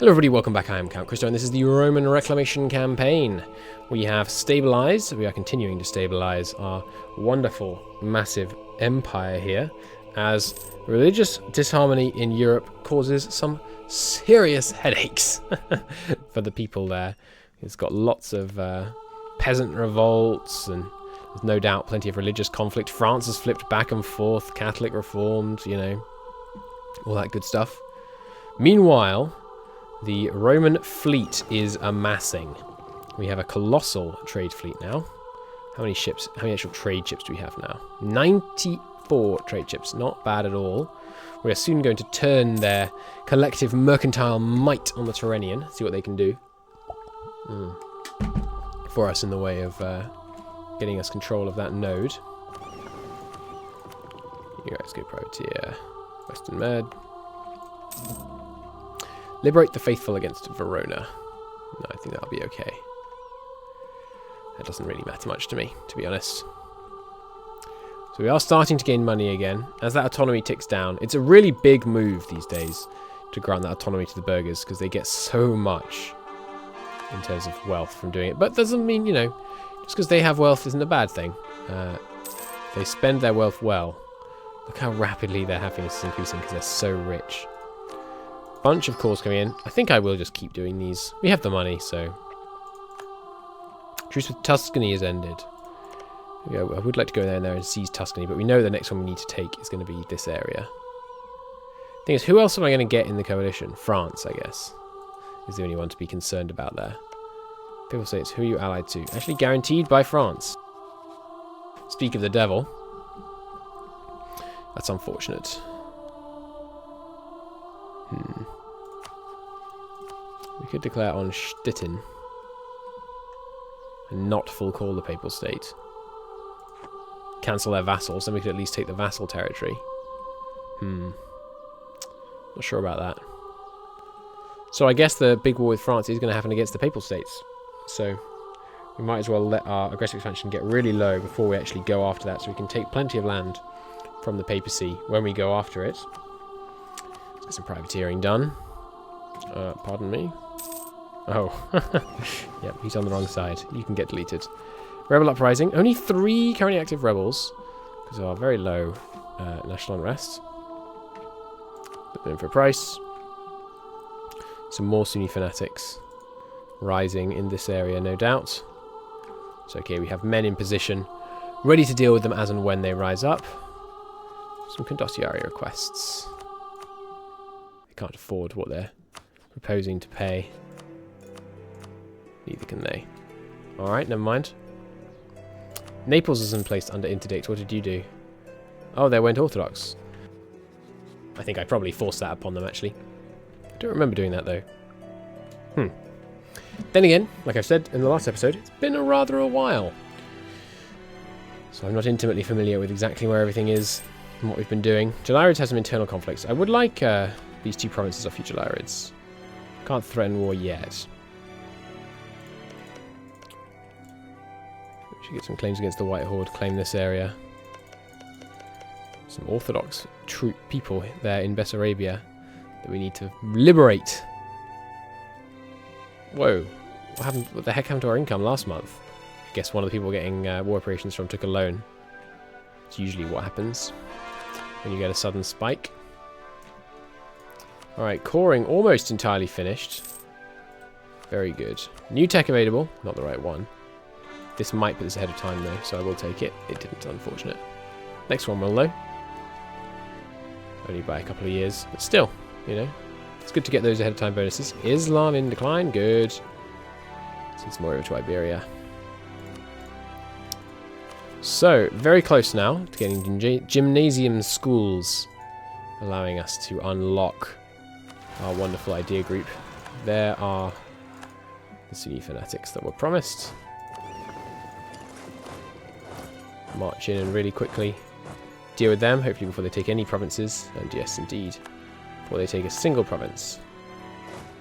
Hello everybody, welcome back. I am Count Christo and this is the Roman Reclamation campaign. We have stabilised, we are continuing to stabilise our wonderful, massive empire here as religious disharmony in Europe causes some serious headaches for the people there. It's got lots of peasant revolts and there's no doubt plenty of religious conflict. France has flipped back and forth, Catholic reformed, you know, all that good stuff. Meanwhile, the Roman fleet is amassing. We have a colossal trade fleet now. How many ships, how many actual trade ships do we have now? 94 trade ships, not bad at all. We are soon going to turn their collective mercantile might on the Tyrrhenian, see what they can do for us in the way of getting us control of that node. You guys go privateer, Western Med. Liberate the faithful against Verona. No, I think that'll be okay. That doesn't really matter much to me, to be honest. So we are starting to gain money again. As that autonomy ticks down, it's a really big move these days to grant that autonomy to the burghers because they get so much in terms of wealth from doing it. But doesn't mean, you know, just because they have wealth isn't a bad thing. They spend their wealth well. Look how rapidly their happiness is increasing because they're so rich. Bunch of calls coming in. I think I will just keep doing these. We have the money, so. Truce with Tuscany has ended. Yeah, I would like to go there and seize Tuscany, but we know the next one we need to take is going to be this area. Thing is, who else am I going to get in the coalition? France, I guess, is the only one to be concerned about there. People say it's who you allied to. Actually guaranteed by France. Speak of the devil. That's unfortunate. We could declare on Stettin and not full call the Papal State. Cancel their vassals, then we could at least take the vassal territory. Not sure about that. So I guess the big war with France is going to happen against the Papal States. So we might as well let our aggressive expansion get really low before we actually go after that, so we can take plenty of land from the papacy when we go after it. Let's get some privateering done. Pardon me. Oh, yep, he's on the wrong side. You can get deleted. Rebel uprising. Only 3 currently active rebels because of our very low national unrest. Put them in for a price. Some more Sunni fanatics rising in this area, no doubt. So, okay, we have men in position, ready to deal with them as and when they rise up. Some condottieri requests. They can't afford what they're proposing to pay. Neither can they. Alright, never mind. Naples isn't placed under interdict. What did you do? Oh, they went Orthodox. I think I probably forced that upon them, actually. I don't remember doing that, though. Then again, like I've said in the last episode, it's been rather a while. So I'm not intimately familiar with exactly where everything is and what we've been doing. Gelarids has some internal conflicts. I would like these 2 provinces off future Gelarids. Can't threaten war yet. We should get some claims against the White Horde, claim this area. Some Orthodox people there in Bessarabia that we need to liberate. Whoa. What happened? What the heck happened to our income last month? I guess one of the people getting war operations from took a loan. It's usually what happens when you get a sudden spike. Alright, coring almost entirely finished. Very good. New tech available. Not the right one. This might put this ahead of time though, so I will take it. It didn't, unfortunate. Next one will though. Only by a couple of years, but still, you know. It's good to get those ahead of time bonuses. Islam in decline, good. Send some more over to Iberia. So, very close now to getting gymnasium schools, allowing us to unlock our wonderful idea group. There are the Sunni fanatics that were promised. March in and really quickly deal with them, hopefully before they take any provinces. And yes, indeed, before they take a single province.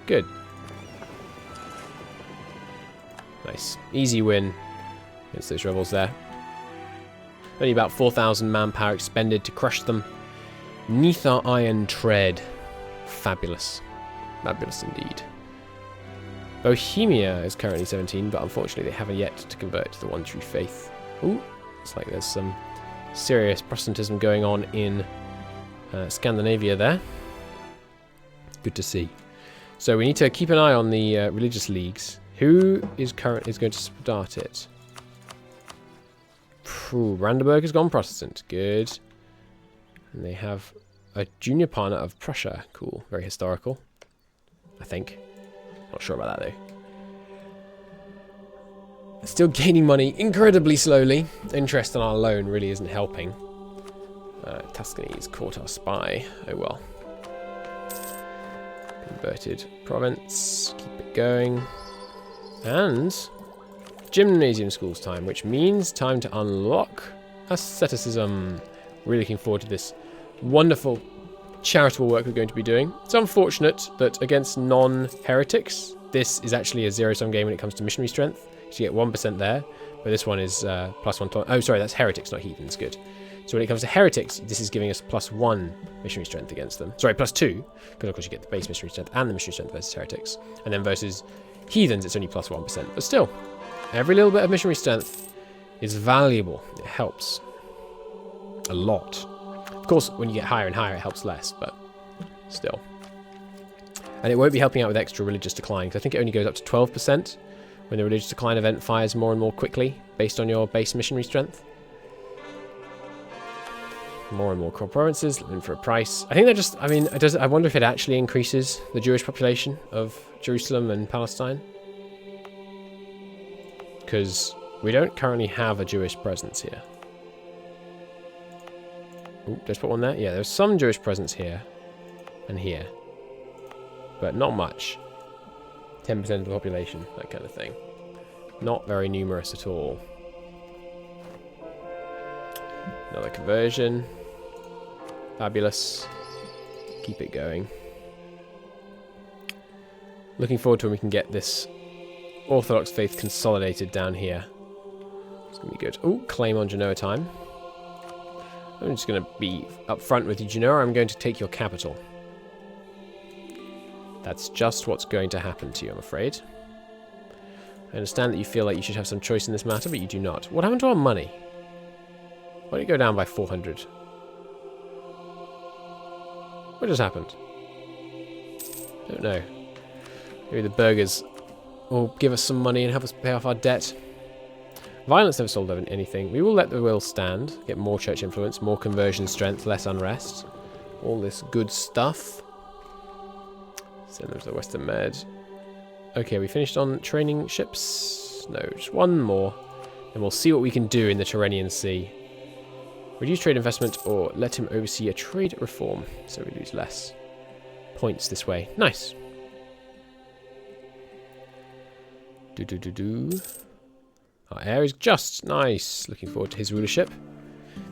Good. Nice. Easy win against those rebels there. Only about 4,000 manpower expended to crush them. Neath our iron tread. Fabulous. Fabulous indeed. Bohemia is currently 17, but unfortunately they haven't yet to convert to the one true faith. Ooh, it's like there's some serious Protestantism going on in Scandinavia there. Good to see. So we need to keep an eye on the religious leagues. Who is going to start it? Brandenburg has gone Protestant. Good. And they have a junior partner of Prussia. Cool. Very historical, I think. Not sure about that, though. Still gaining money incredibly slowly. Interest on our loan really isn't helping. Tuscany's caught our spy. Oh well. Converted province. Keep it going. And gymnasium schools time, which means time to unlock asceticism. Really looking forward to this wonderful charitable work we're going to be doing. It's unfortunate that against non-heretics, this is actually a zero-sum game when it comes to missionary strength. So you get 1% there, but this one is +1. Oh, sorry, that's heretics, not heathens. Good. So when it comes to heretics, this is giving us +1 missionary strength against them. Sorry, +2, because of course you get the base missionary strength and the missionary strength versus heretics. And then versus heathens, it's only +1%. But still, every little bit of missionary strength is valuable. It helps a lot. Of course, when you get higher and higher, it helps less, but still. And it won't be helping out with extra religious decline, because I think it only goes up to 12% when the religious decline event fires more and more quickly, based on your base missionary strength. More and more core provinces, looking for a price. I think they're just, I mean, I wonder if it actually increases the Jewish population of Jerusalem and Palestine. Because we don't currently have a Jewish presence here. Ooh, just put one there. Yeah, there's some Jewish presence here and here, but not much. 10% of the population, that kind of thing. Not very numerous at all. Another conversion. Fabulous. Keep it going. Looking forward to when we can get this Orthodox faith consolidated down here. It's going to be good. Ooh, claim on Genoa time. I'm just going to be upfront with you, Genoa. I'm going to take your capital. That's just what's going to happen to you, I'm afraid. I understand that you feel like you should have some choice in this matter, but you do not. What happened to our money? Why did it go down by 400? What just happened? Don't know. Maybe the burghers will give us some money and help us pay off our debt. Violence never solved anything. We will let the will stand. Get more church influence, more conversion strength, less unrest. All this good stuff. Send them to the Western Med. Okay, we finished on training ships. No, just one more. And we'll see what we can do in the Tyrrhenian Sea. Reduce trade investment or let him oversee a trade reform. So we lose less points this way. Nice. Our heir is just nice. Looking forward to his rulership.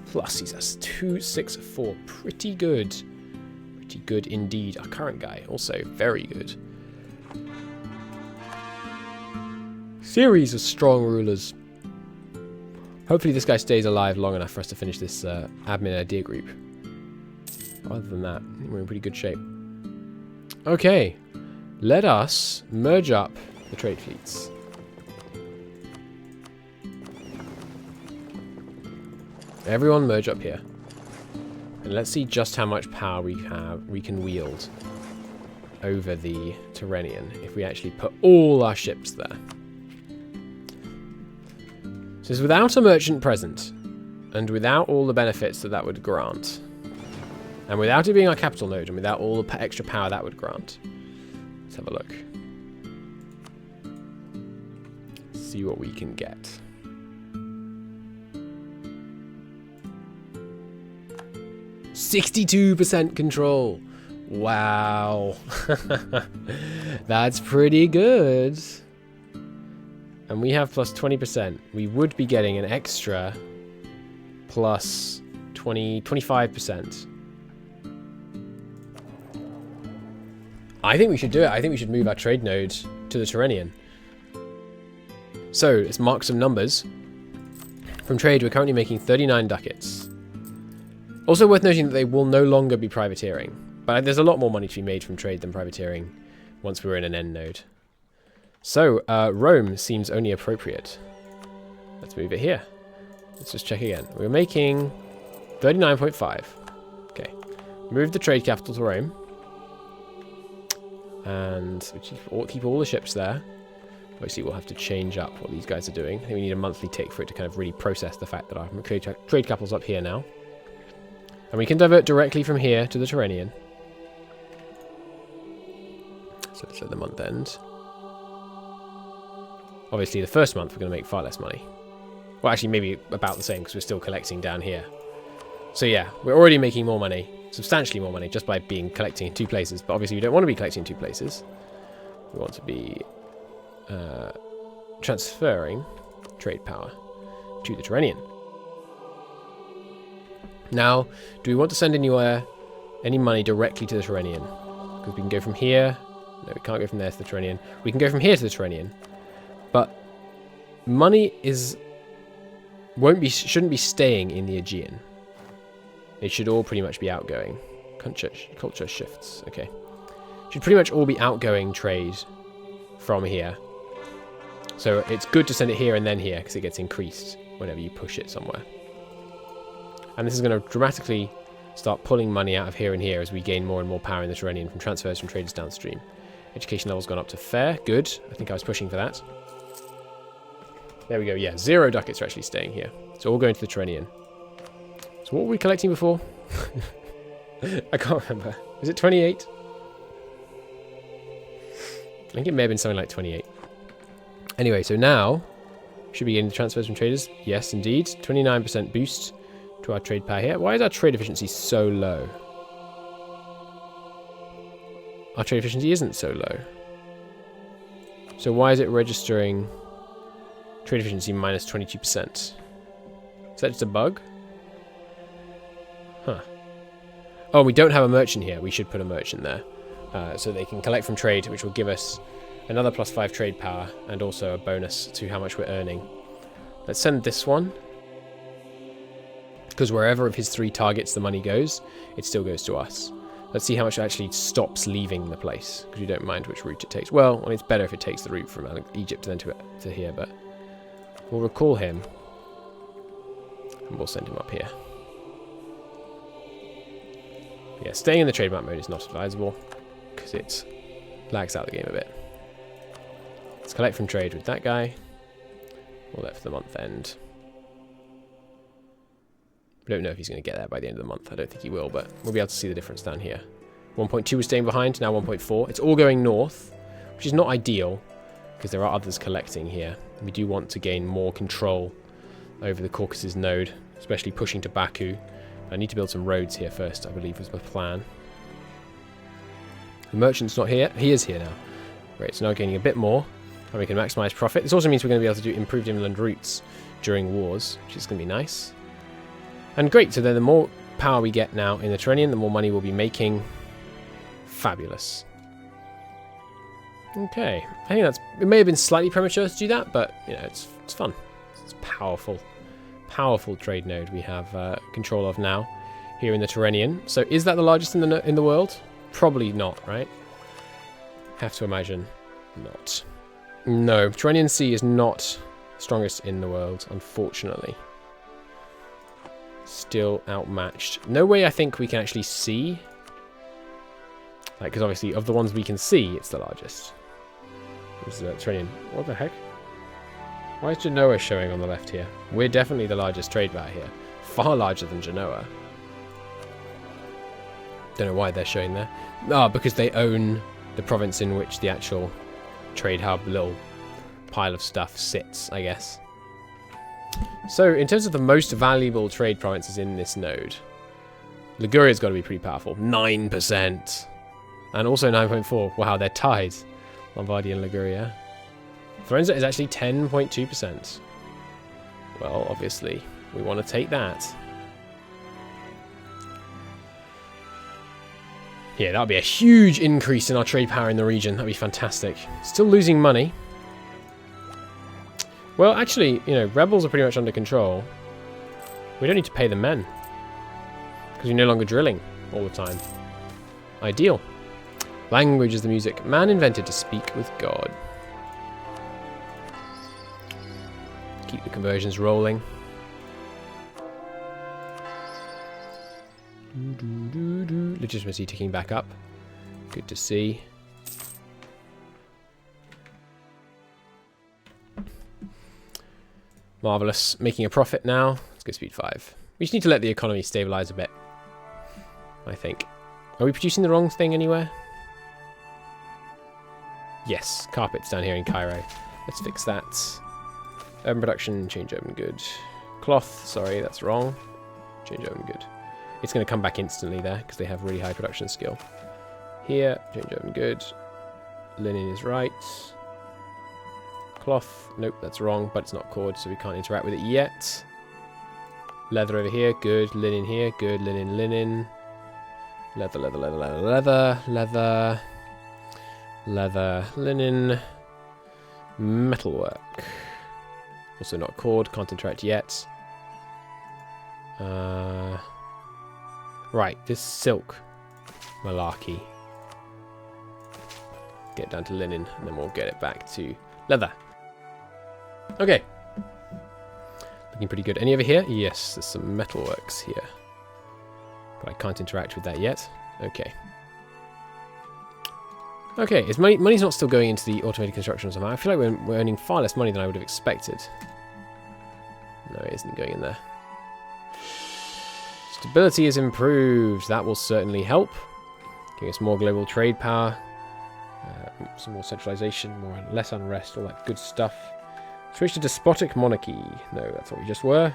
Plus, he's us 264. Pretty good. Pretty good indeed. Our current guy, also very good. Series of strong rulers. Hopefully this guy stays alive long enough for us to finish this admin idea group. Other than that, we're in pretty good shape. Okay. Let us merge up the trade fleets. Everyone merge up here. And let's see just how much power we can wield over the Tyrrhenian if we actually put all our ships there. So it's without a merchant present, and without all the benefits that would grant, and without it being our capital node, and without all the extra power that would grant. Let's have a look. See what we can get. 62% control. Wow. That's pretty good. And we have plus 20%. We would be getting an extra plus 25%. I think we should do it. I think we should move our trade node to the Tyrrhenian. So, let's mark some numbers. From trade, we're currently making 39 ducats. Also worth noting that they will no longer be privateering. But there's a lot more money to be made from trade than privateering. once we're in an end node. So, Rome seems only appropriate. Let's move it here. Let's just check again. We're making 39.5. Okay. Move the trade capital to Rome. And keep all the ships there. Obviously, we'll have to change up what these guys are doing. I think we need a monthly tick for it to kind of really process the fact that our trade capital's up here now. And we can divert directly from here to the Tyrrhenian. So let's let the month end. Obviously, the first month we're going to make far less money. Well, actually, maybe about the same because we're still collecting down here. So yeah, we're already making more money, substantially more money, just by collecting in 2 places. But obviously, we don't want to be collecting in 2 places. We want to be transferring trade power to the Tyrrhenian. Now, do we want to send any money directly to the Tyrrhenian? Because we can go from here. No, we can't go from there to the Tyrrhenian. We can go from here to the Tyrrhenian. But money shouldn't be staying in the Aegean. It should all pretty much be outgoing. Culture shifts. Okay. Should pretty much all be outgoing trade from here. So it's good to send it here and then here because it gets increased whenever you push it somewhere. And this is going to dramatically start pulling money out of here and here as we gain more and more power in the Tyrrhenian from transfers from traders downstream. Education level's gone up to fair. Good. I think I was pushing for that. There we go. Yeah, 0 ducats are actually staying here. So all going to the Tyrrhenian. So what were we collecting before? I can't remember. Was it 28? I think it may have been something like 28. Anyway, so now should be getting the transfers from traders. Yes, indeed. 29% boost to our trade power here. Why is our trade efficiency so low? Our trade efficiency isn't so low. So why is it registering trade efficiency minus 22%? Is that just a bug? Huh. Oh, we don't have a merchant here. We should put a merchant there. So they can collect from trade, which will give us another +5 trade power and also a bonus to how much we're earning. Let's send this one. Because wherever of his 3 targets the money goes, it still goes to us. Let's see how much it actually stops leaving the place. Because we don't mind which route it takes. Well, it's better if it takes the route from Egypt than to here, but we'll recall him. And we'll send him up here. Yeah, staying in the trade map mode is not advisable. Because it lags out the game a bit. Let's collect from trade with that guy. We'll let for the month end. We don't know if he's going to get there by the end of the month. I don't think he will, but we'll be able to see the difference down here. 1.2 was staying behind, now 1.4. It's all going north, which is not ideal, because there are others collecting here. We do want to gain more control over the Caucasus node, especially pushing to Baku. I need to build some roads here first, I believe was my plan. The merchant's not here. He is here now. Great, so now gaining a bit more, and we can maximize profit. This also means we're going to be able to do improved inland routes during wars, which is going to be nice. And great, so then the more power we get now in the Tyrrhenian, the more money we'll be making. Fabulous. Okay, I think it may have been slightly premature to do that, but you know, it's fun. It's powerful trade node we have control of now here in the Tyrrhenian. So is that the largest in the world? Probably not, right? Have to imagine not. No, Tyrrhenian Sea is not strongest in the world, unfortunately. Still outmatched. No way I think we can actually see. Like, because obviously of the ones we can see, it's the largest. This is Tyrrhenian. What the heck? Why is Genoa showing on the left here? We're definitely the largest trade power here. Far larger than Genoa. Don't know why they're showing there. Ah, because they own the province in which the actual trade hub little pile of stuff sits, I guess. So, in terms of the most valuable trade provinces in this node, Liguria's got to be pretty powerful. 9%. And also 9.4. Wow, they're tied. Lombardy and Liguria. Florenza is actually 10.2%. Well, obviously, we want to take that. Yeah, that would be a huge increase in our trade power in the region. That would be fantastic. Still losing money. Well, actually, you know, rebels are pretty much under control. We don't need to pay the men. Because we're no longer drilling all the time. Ideal. Language is the music man invented to speak with God. Keep the conversions rolling. Legitimacy ticking back up. Good to see. Marvellous. Making a profit now. Let's go speed 5. We just need to let the economy stabilise a bit, I think. Are we producing the wrong thing anywhere? Yes, carpets down here in Cairo. Let's fix that. Urban production, change urban good. Cloth, sorry, that's wrong. Change urban good. It's going to come back instantly there because they have really high production skill. Here, change urban good. Linen is right. Cloth, nope, that's wrong, but it's not cord, so we can't interact with it yet. Leather over here, good. Linen here, good. Linen, linen. Leather, leather, leather, leather, leather, leather. Leather, linen. Metalwork. Also not cord, can't interact yet. Right, this silk malarkey. Get down to linen, and then we'll get it back to leather. Okay. Looking pretty good. Any over here? Yes, there's some metalworks here. But I can't interact with that yet. Okay. Okay, is money's not still going into the automated construction somehow? I feel like we're earning far less money than I would have expected. No, it isn't going in there. Stability is improved. That will certainly help. Giving us more global trade power. Some more centralization, less unrest, all that good stuff. Switch to despotic monarchy. No, that's what we just were.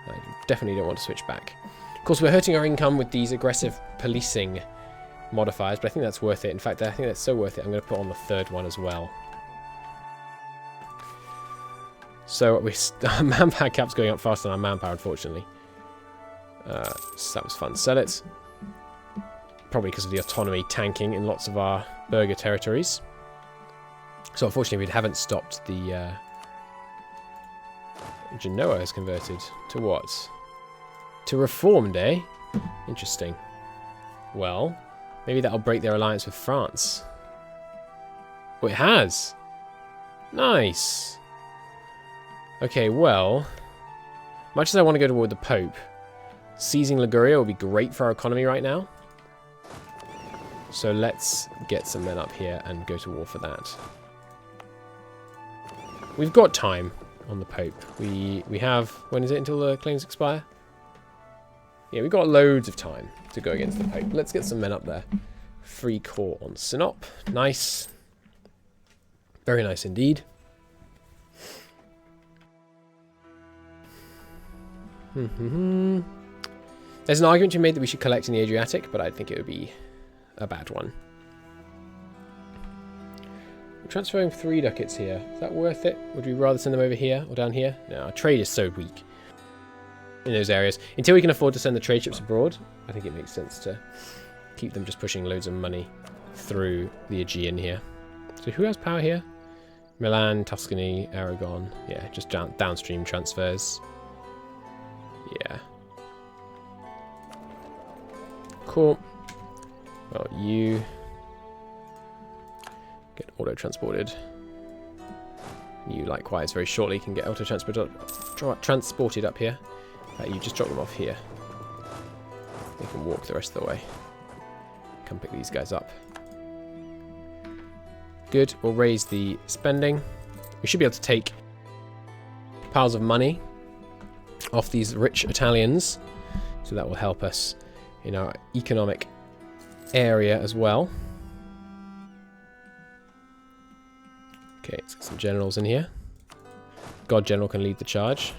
I definitely don't want to switch back. Of course, we're hurting our income with these aggressive policing modifiers, but I think that's worth it. In fact, I think that's so worth it, I'm going to put on the third one as well. So our manpower cap's going up faster than our manpower, unfortunately. So that was fun. Sell it. Probably because of the autonomy tanking in lots of our burger territories. So unfortunately we haven't stopped the... Genoa has converted to what? To reformed, eh? Interesting. Well, maybe that'll break their alliance with France. Oh, it has! Nice! Okay, well... Much as I want to go toward the Pope, seizing Liguria will be great for our economy right now. So let's get some men up here and go to war for that. We've got time on the Pope. We have... When is it until the claims expire? Yeah, we've got loads of time to go against the Pope. Let's get some men up there. Free corps on Sinop. Nice. Very nice indeed. There's an argument to be made that we should collect in the Adriatic, but I think it would be a bad one. We're transferring 3 ducats here. Is that worth it? Would we rather send them over here or down here? No, our trade is so weak in those areas. Until we can afford to send the trade ships abroad, I think it makes sense to keep them just pushing loads of money through the Aegean here. So who has power here? Milan, Tuscany, Aragon. Yeah, just downstream transfers. Yeah. Cool. Well, you get auto-transported. You, likewise, very shortly can get auto-transported up here. You just drop them off here. They can walk the rest of the way. Come pick these guys up. Good. We'll raise the spending. We should be able to take piles of money off these rich Italians. So that will help us in our economic area as well. Okay, let's get some generals in here. God General can lead the charge.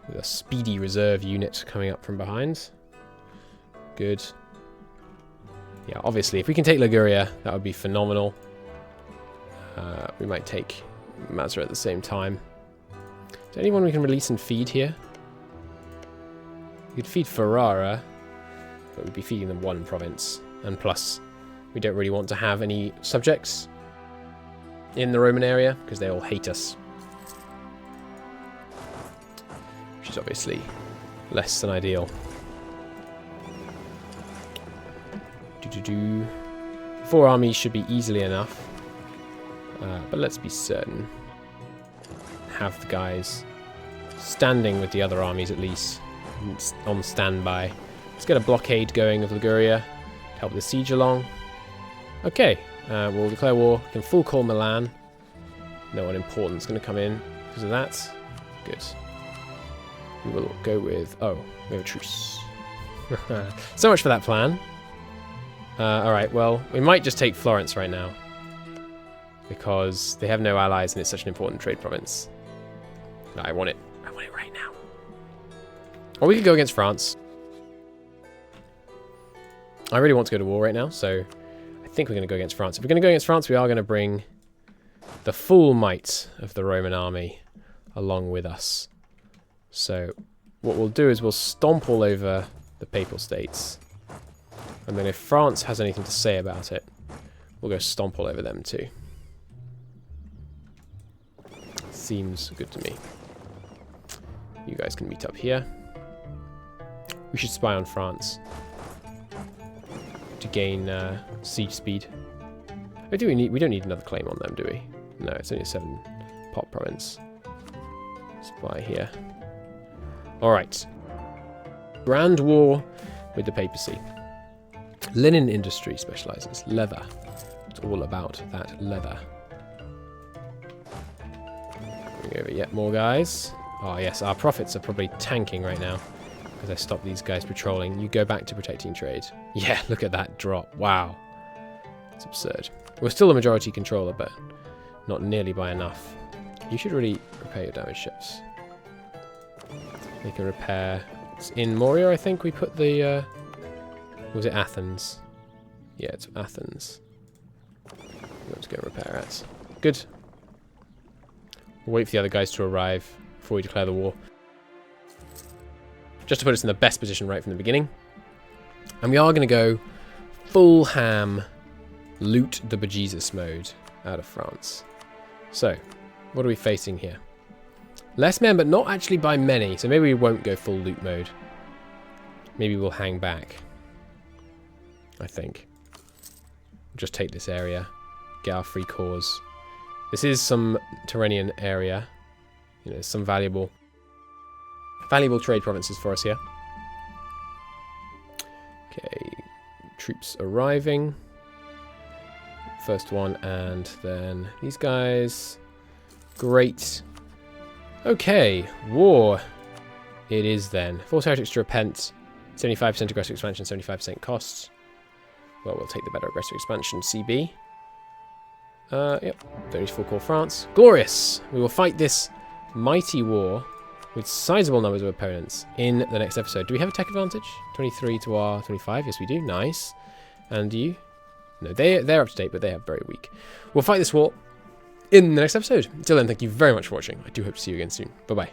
With a speedy reserve unit coming up from behind. Good. Yeah, obviously, if we can take Liguria, that would be phenomenal. We might take Mazra at the same time. Is there anyone we can release and feed here? We could feed Ferrara, but we'd be feeding them one province. And plus, we don't really want to have any subjects in the Roman area, because they all hate us. Which is obviously less than ideal. 4 armies should be easily enough. But let's be certain. Have the guys standing with the other armies at least. On standby. Let's get a blockade going of Liguria to help the siege along. Okay. We'll declare war. We can full call Milan. No one important is going to come in because of that. Good. We will go with... Oh, we have a truce. So much for that plan. Alright, well, we might just take Florence right now. Because they have no allies and it's such an important trade province. I want it. I want it right now. Or we could go against France. I really want to go to war right now, so I think we're going to go against France. If we're going to go against France, we are going to bring the full might of the Roman army along with us. So what we'll do is we'll stomp all over the Papal States. And then if France has anything to say about it, we'll go stomp all over them too. Seems good to me. You guys can meet up here. We should spy on France to gain siege speed. Oh, we don't need another claim on them, do we? No, it's only a 7 pot province. Spy here. Alright. Grand war with the papacy. Linen industry specializes. Leather. It's all about that leather. Bring over yet more guys. Oh yes, our profits are probably tanking right now because I stopped these guys patrolling. You go back to protecting trade. Yeah, look at that drop. Wow. It's absurd. We're still a majority controller, but not nearly by enough. You should really repair your damaged ships. They can repair... It's in Moria, I think we put the... was it Athens? Yeah, it's Athens. Let's go repair at. Good. We'll wait for the other guys to arrive before we declare the war. Just to put us in the best position right from the beginning. And we are going to go full ham loot the bejesus mode out of France. So, what are we facing here? Less men, but not actually by many. So maybe we won't go full loot mode. Maybe we'll hang back. I think. Just take this area. Get our free cause. This is some Tyrrhenian area. You know, some valuable trade provinces for us here. Okay. Troops arriving. First one, and then these guys. Great. Okay, war it is then. Force heretics to repent. 75% aggressive expansion, 75% costs. Well, we'll take the better aggressive expansion, CB. Yep, don't need to full call France. Glorious! We will fight this mighty war with sizable numbers of opponents in the next episode. Do we have a tech advantage? 23 to our 25? Yes, we do. Nice. And you? No, they're up to date, but they have very weak. We'll fight this war in the next episode. Until then, thank you very much for watching. I do hope to see you again soon. Bye-bye.